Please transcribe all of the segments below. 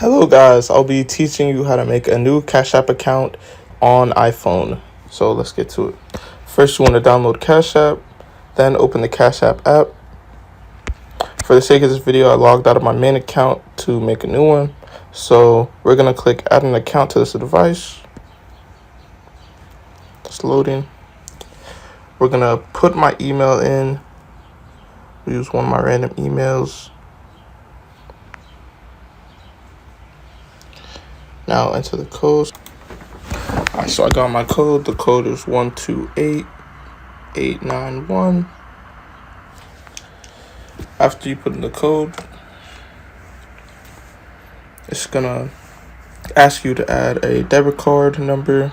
Hello guys, I'll be teaching you how to make a new Cash App account on iPhone. So let's get to it. First you want to download Cash App, then open the Cash App app. For the sake of this video, I logged out of my main account to make a new one. So we're going to click add an account to this device. It's loading. We're going to put my email in. We use one of my random emails. Now enter the code. Alright, so I got my code. The code is 128891. After you put in the code, it's gonna ask you to add a debit card number,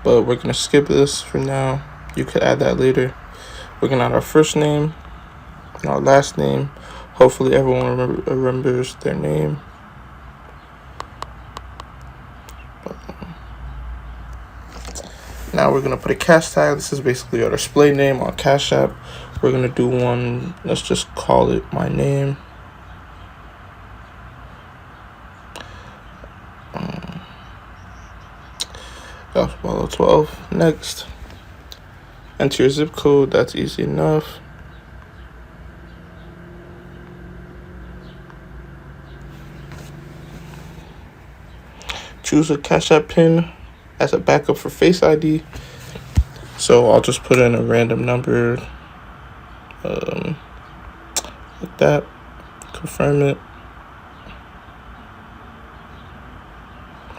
but we're gonna skip this for now. You could add that later. We're gonna add our first name and our last name. Hopefully everyone remembers their name. Now we're going to put a cash tag. This is basically our display name on Cash App. We're going to do one, let's just call it my name. Apollo 12. Next. Enter your zip code. That's easy enough. Choose a Cash App pin as a backup for Face ID. So I'll just put in a random number like that. Confirm it.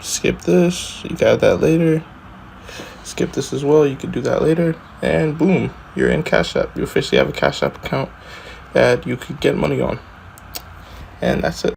Skip this. You got that later. Skip this as well. You can do that later. And boom, you're in Cash App. You officially have a Cash App account that you could get money on. And that's it.